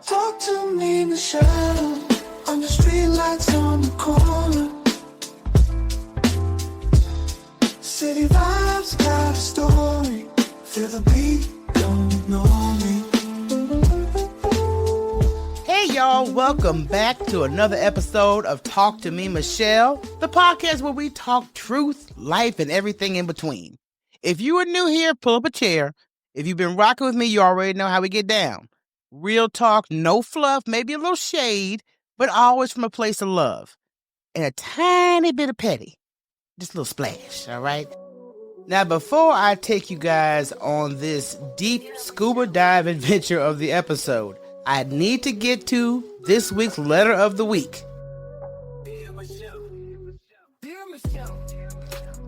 Talk to me, Michele, on the streetlights on the corner. City vibes got a story. Feel the beat, don't ignore me. Hey y'all, welcome back to another episode of Talk to Me, Michele, the podcast where we talk truth, life, and everything in between. If you are new here, pull up a chair. If you've been rocking with me, you already know how we get down. Real talk, no fluff, maybe a little shade, but always from a place of love. And a tiny bit of petty. Just a little splash, all right? Now, before I take you guys on this deep scuba dive adventure of the episode, I need to get to this week's letter of the week.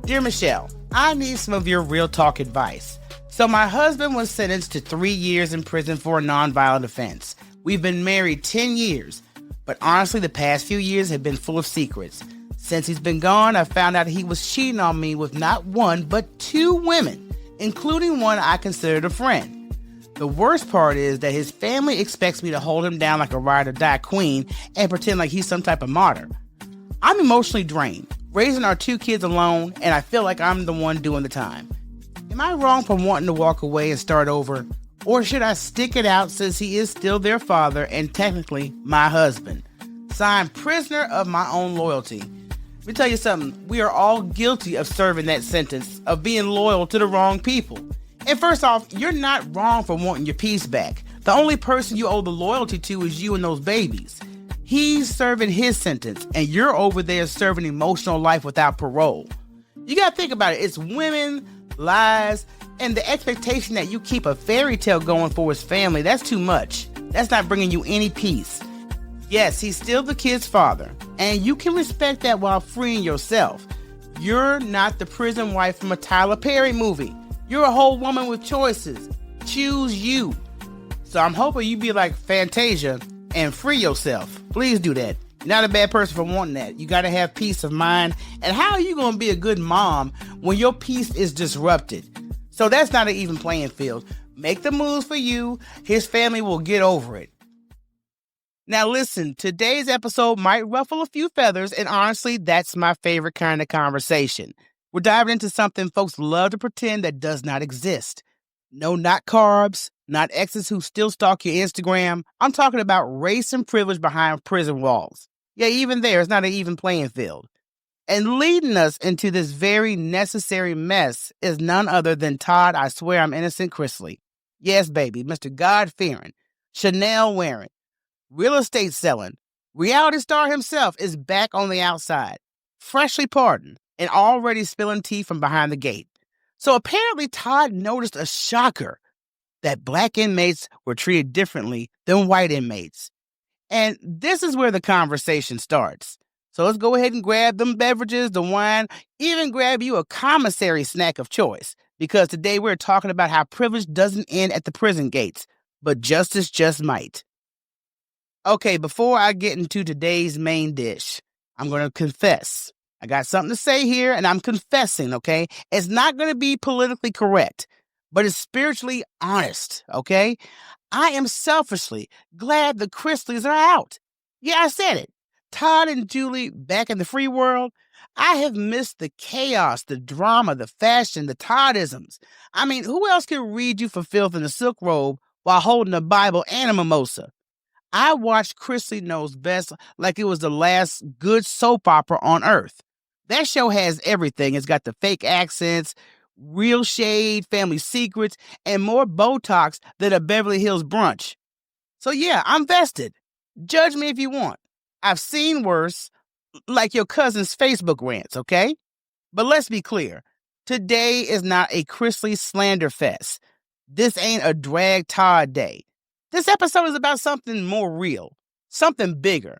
Dear Michele, I need some of your real talk advice. So my husband was sentenced to 3 years in prison for a nonviolent offense. We've been married 10 years, but honestly, the past few years have been full of secrets. Since he's been gone, I found out he was cheating on me with not one, but 2 women, including one I considered a friend. The worst part is that his family expects me to hold him down like a ride or die queen and pretend like he's some type of martyr. I'm emotionally drained, raising our 2 kids alone, and I feel like I'm the one doing the time. Am I wrong for wanting to walk away and start over? Or should I stick it out since he is still their father and technically my husband? Signed, prisoner of my own loyalty. Let me tell you something. We are all guilty of serving that sentence, of being loyal to the wrong people. And first off, you're not wrong for wanting your peace back. The only person you owe the loyalty to is you and those babies. He's serving his sentence, and you're over there serving emotional life without parole. You gotta think about it. It's women, lies, and the expectation that you keep a fairy tale going for his family. That's too much. That's not bringing you any peace. Yes, he's still the kid's father, and you can respect that while freeing yourself. You're not the prison wife from a Tyler Perry movie. You're a whole woman with choices. Choose you. So I'm hoping you be like Fantasia and free yourself. Please do that. You're not a bad person for wanting that. You got to have peace of mind. And how are you going to be a good mom when your peace is disrupted? So that's not an even playing field. Make the moves for you. His family will get over it. Now listen, today's episode might ruffle a few feathers, and honestly, that's my favorite kind of conversation. We're diving into something folks love to pretend that does not exist. No, not carbs, not exes who still stalk your Instagram. I'm talking about race and privilege behind prison walls. Yeah, even there, it's not an even playing field. And leading us into this very necessary mess is none other than Todd, I swear I'm innocent, Chrisley. Yes, baby, Mr. God-fearing, Chanel-wearing, real estate selling, reality star himself is back on the outside, freshly pardoned, and already spilling tea from behind the gate. So apparently Todd noticed a shocker, that black inmates were treated differently than white inmates. And this is where the conversation starts. So let's go ahead and grab them beverages, the wine, even grab you a commissary snack of choice. Because today we're talking about how privilege doesn't end at the prison gates, but justice just might. Okay, before I get into today's main dish, I'm going to confess. I got something to say here, and I'm confessing, okay? It's not going to be politically correct, but it's spiritually honest, okay? I am selfishly glad the Chrisleys are out. Yeah, I said it. Todd and Julie back in the free world. I have missed the chaos, the drama, the fashion, the Toddisms. I mean, who else can read you for filth in a silk robe while holding a Bible and a mimosa? I watched Chrisley Knows Best like it was the last good soap opera on earth. That show has everything. It's got the fake accents, real shade, family secrets, and more Botox than a Beverly Hills brunch. So yeah, I'm vested. Judge me if you want. I've seen worse, like your cousin's Facebook rants, okay? But let's be clear. Today is not a Chrisley slander fest. This ain't a drag Todd day. This episode is about something more real, something bigger.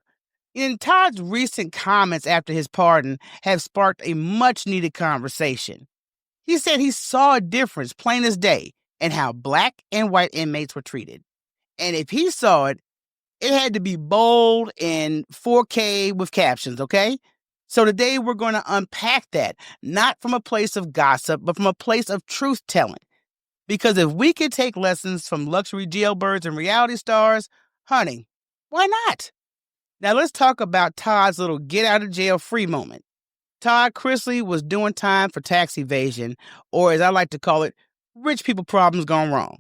And Todd's recent comments after his pardon have sparked a much-needed conversation. He said he saw a difference, plain as day, in how black and white inmates were treated. And if he saw it, it had to be bold and 4K with captions, okay? So today we're going to unpack that, not from a place of gossip, but from a place of truth-telling. Because if we could take lessons from luxury jailbirds and reality stars, Honey, why not? Now let's talk about Todd's little get out of jail free moment. Todd Chrisley was doing time for tax evasion, or as I like to call it, rich people problems gone wrong.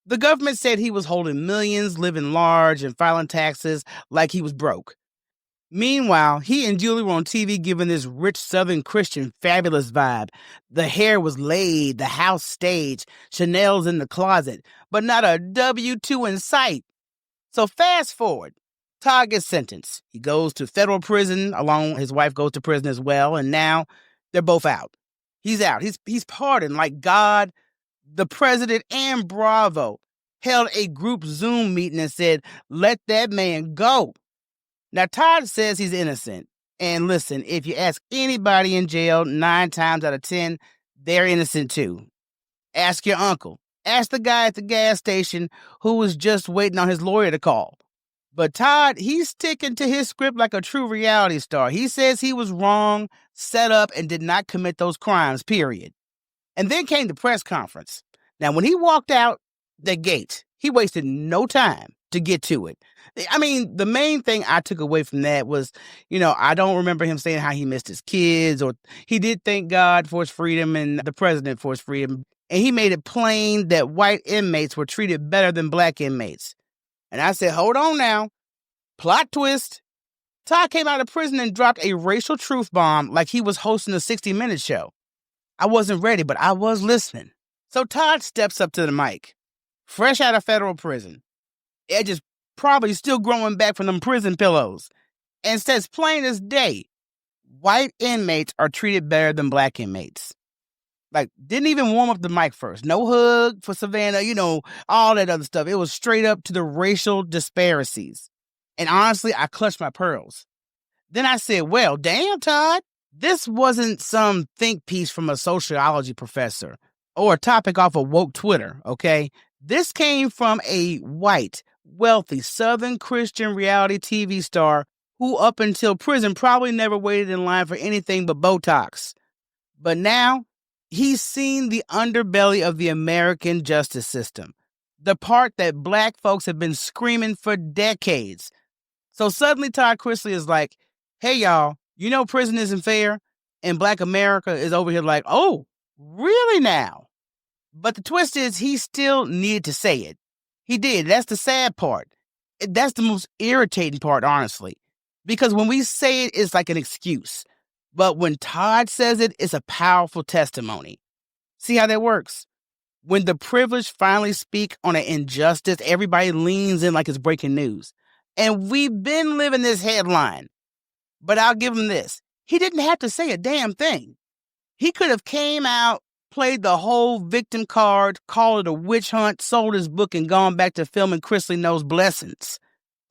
The government said he was holding millions, living large, and filing taxes like he was broke. Meanwhile, he and Julie were on TV giving this rich Southern Christian fabulous vibe. The hair was laid, the house staged, Chanel's in the closet, but not a W-2 in sight. So fast forward, Todd gets sentenced. He goes to federal prison, along his wife goes to prison as well, and now they're both out. He's out. He's pardoned like God, the president, and Bravo held a group Zoom meeting and said, let that man go. Now, Todd says he's innocent. And listen, if you ask anybody in jail, 9 times out of 10, they're innocent too. Ask your uncle. Ask the guy at the gas station who was just waiting on his lawyer to call. But Todd, he's sticking to his script like a true reality star. He says he was wrong, set up, and did not commit those crimes, period. And then came the press conference. Now, when he walked out the gate, he wasted no time to get to it. I mean, the main thing I took away from that was, I don't remember him saying how he missed his kids, or he did thank God for his freedom and the president for his freedom. And he made it plain that white inmates were treated better than black inmates. And I said, hold on now. Plot twist. Todd came out of prison and dropped a racial truth bomb like he was hosting a 60 Minutes show. I wasn't ready, but I was listening. So Todd steps up to the mic, fresh out of federal prison. Edge is probably still growing back from them prison pillows, and says plain as day, white inmates are treated better than black inmates. Like, didn't even warm up the mic first. No hug for Savannah, all that other stuff. It was straight up to the racial disparities. And honestly, I clutched my pearls. Then I said, well, damn, Todd, this wasn't some think piece from a sociology professor or a topic off of woke Twitter, okay? This came from a white, wealthy, Southern Christian reality TV star who up until prison probably never waited in line for anything but Botox. But now, he's seen the underbelly of the American justice system, the part that black folks have been screaming for decades. So suddenly Todd Chrisley is like, hey, y'all, prison isn't fair? And black America is over here like, oh, really now? But the twist is he still needed to say it. He did. That's the sad part. That's the most irritating part, honestly. Because when we say it, it's like an excuse. But when Todd says it, it's a powerful testimony. See how that works? When the privileged finally speak on an injustice, everybody leans in like it's breaking news. And we've been living this headline. But I'll give him this. He didn't have to say a damn thing. He could have came out, played the whole victim card, called it a witch hunt, sold his book, and gone back to filming Chrisley Knows Blessings.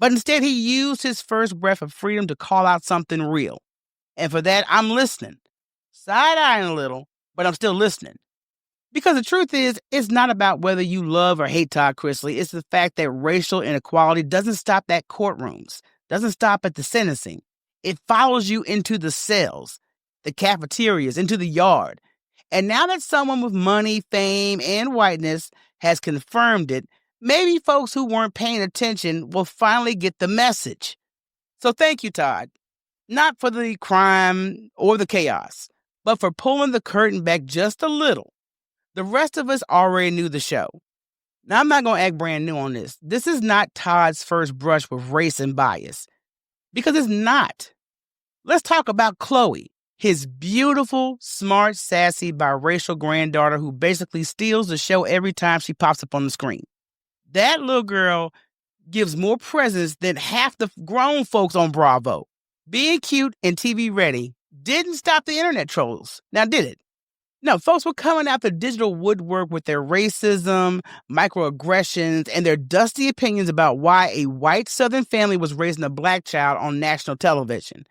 But instead, he used his first breath of freedom to call out something real. And for that, I'm listening. Side-eyeing a little, but I'm still listening. Because the truth is, it's not about whether you love or hate Todd Chrisley. It's the fact that racial inequality doesn't stop at courtrooms, doesn't stop at the sentencing. It follows you into the cells, the cafeterias, into the yard. And now that someone with money, fame, and whiteness has confirmed it, maybe folks who weren't paying attention will finally get the message. So thank you, Todd. Not for the crime or the chaos, but for pulling the curtain back just a little. The rest of us already knew the show. Now, I'm not going to act brand new on this. This is not Todd's first brush with race and bias, because it's not. Let's talk about Chloe, his beautiful, smart, sassy, biracial granddaughter who basically steals the show every time she pops up on the screen. That little girl gives more presence than half the grown folks on Bravo. Being cute and TV ready didn't stop the internet trolls. Now, did it? No, folks were coming out the digital woodwork with their racism, microaggressions, and their dusty opinions about why a white Southern family was raising a black child on national television.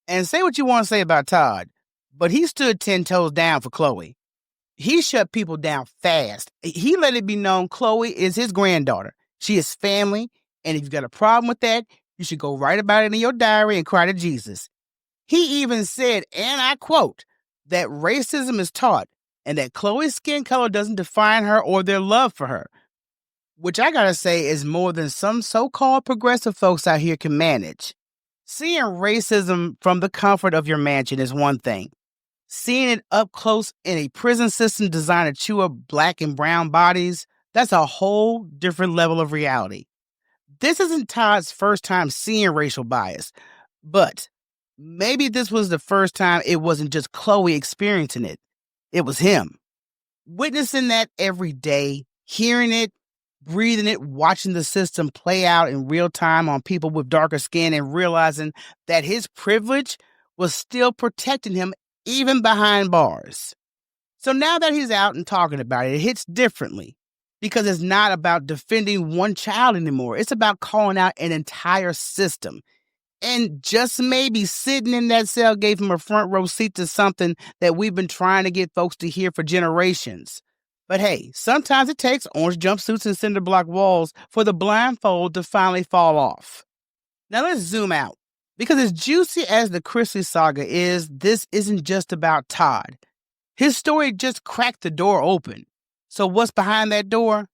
And say what you want to say about Todd, but he stood 10 toes down for Chloe. He shut people down fast. He let it be known Chloe is his granddaughter. She is family, and if you've got a problem with that, you should go write about it in your diary and cry to Jesus. He even said, and I quote, that racism is taught and that Chloe's skin color doesn't define her or their love for her. which I gotta say is more than some so-called progressive folks out here can manage. Seeing racism from the comfort of your mansion is one thing. Seeing it up close in a prison system designed to chew up black and brown bodies, that's a whole different level of reality. This isn't Todd's first time seeing racial bias, but maybe this was the first time it wasn't just Chloe experiencing it. It was him. Witnessing that every day, hearing it, breathing it, watching the system play out in real time on people with darker skin and realizing that his privilege was still protecting him even behind bars. So now that he's out and talking about it, it hits differently because it's not about defending one child anymore. It's about calling out an entire system. And just maybe sitting in that cell gave him a front row seat to something that we've been trying to get folks to hear for generations. But hey, sometimes it takes orange jumpsuits and cinder block walls for the blindfold to finally fall off. Now let's zoom out. Because as juicy as the Chrisley saga is, this isn't just about Todd. His story just cracked the door open. So what's behind that door?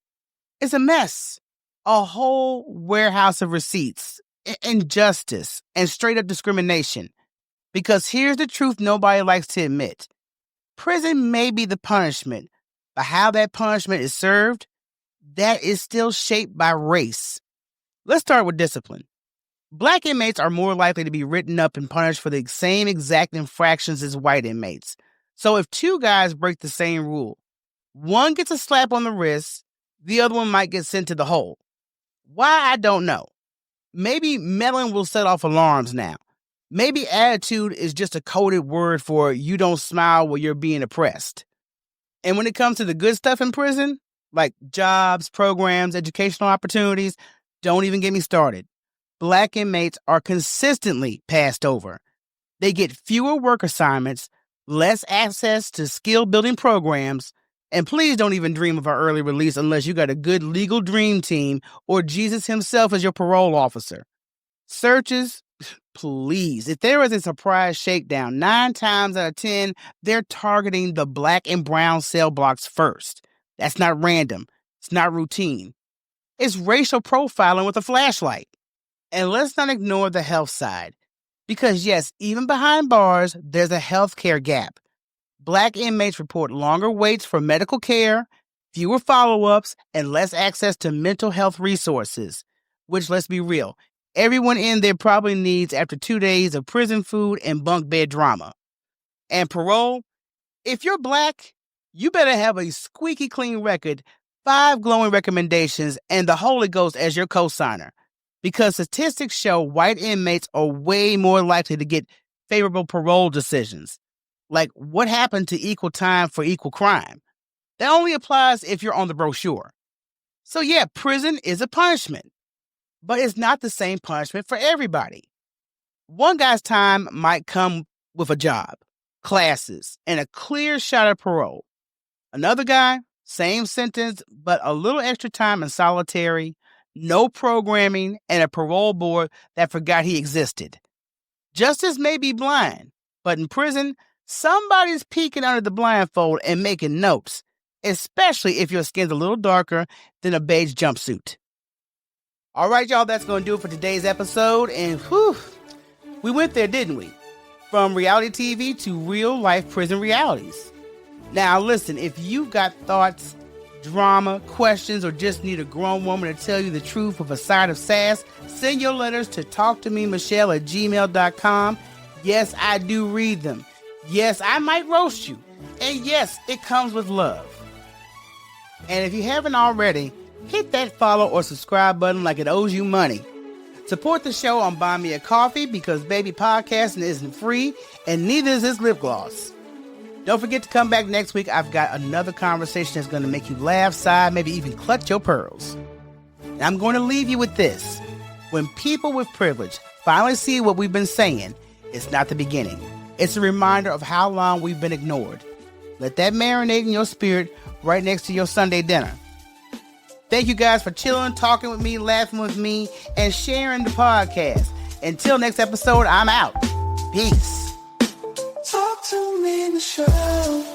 It's a mess. A whole warehouse of receipts, injustice, and straight-up discrimination. Because here's the truth nobody likes to admit. Prison may be the punishment, but how that punishment is served, that is still shaped by race. Let's start with discipline. Black inmates are more likely to be written up and punished for the same exact infractions as white inmates. So if two guys break the same rule, one gets a slap on the wrist, the other one might get sent to the hole. Why, I don't know. Maybe meddling will set off alarms now. Maybe attitude is just a coded word for you don't smile while you're being oppressed. And when it comes to the good stuff in prison, like jobs, programs, educational opportunities, don't even get me started. Black inmates are consistently passed over. They get fewer work assignments, less access to skill-building programs, and please don't even dream of our early release unless you got a good legal dream team or Jesus himself as your parole officer. Searches, please. If there is a surprise shakedown, 9 times out of 10, they're targeting the black and brown cell blocks first. That's not random. It's not routine. It's racial profiling with a flashlight. And let's not ignore the health side. Because yes, even behind bars, there's a healthcare gap. Black inmates report longer waits for medical care, fewer follow-ups, and less access to mental health resources. Which, let's be real, everyone in there probably needs after 2 days of prison food and bunk bed drama. And parole? If you're black, you better have a squeaky clean record, 5 glowing recommendations, and the Holy Ghost as your co-signer. Because statistics show white inmates are way more likely to get favorable parole decisions. Like, what happened to equal time for equal crime? That only applies if you're on the brochure. So yeah, prison is a punishment. But it's not the same punishment for everybody. One guy's time might come with a job, classes, and a clear shot at parole. Another guy, same sentence, but a little extra time in solitary, no programming, and a parole board that forgot he existed. Justice may be blind, but in prison, somebody's peeking under the blindfold and making notes, especially if your skin's a little darker than a beige jumpsuit. All right, y'all, that's going to do it for today's episode. And whew, we went there, didn't we? From reality TV to real-life prison realities. Now, listen, if you've got thoughts, drama, questions, or just need a grown woman to tell you the truth with a side of sass, send your letters to talktomichele@gmail.com. Yes, I do read them. Yes, I might roast you. And yes, it comes with love. And if you haven't already, hit that follow or subscribe button like it owes you money. Support the show on Buy Me a Coffee because baby podcasting isn't free and neither is this lip gloss. Don't forget to come back next week. I've got another conversation that's going to make you laugh, sigh, maybe even clutch your pearls. And I'm going to leave you with this. When people with privilege finally see what we've been saying, it's not the beginning. It's a reminder of how long we've been ignored. Let that marinate in your spirit right next to your Sunday dinner. Thank you guys for chilling, talking with me, laughing with me, and sharing the podcast. Until next episode, I'm out. Peace. Talk to me, Michele.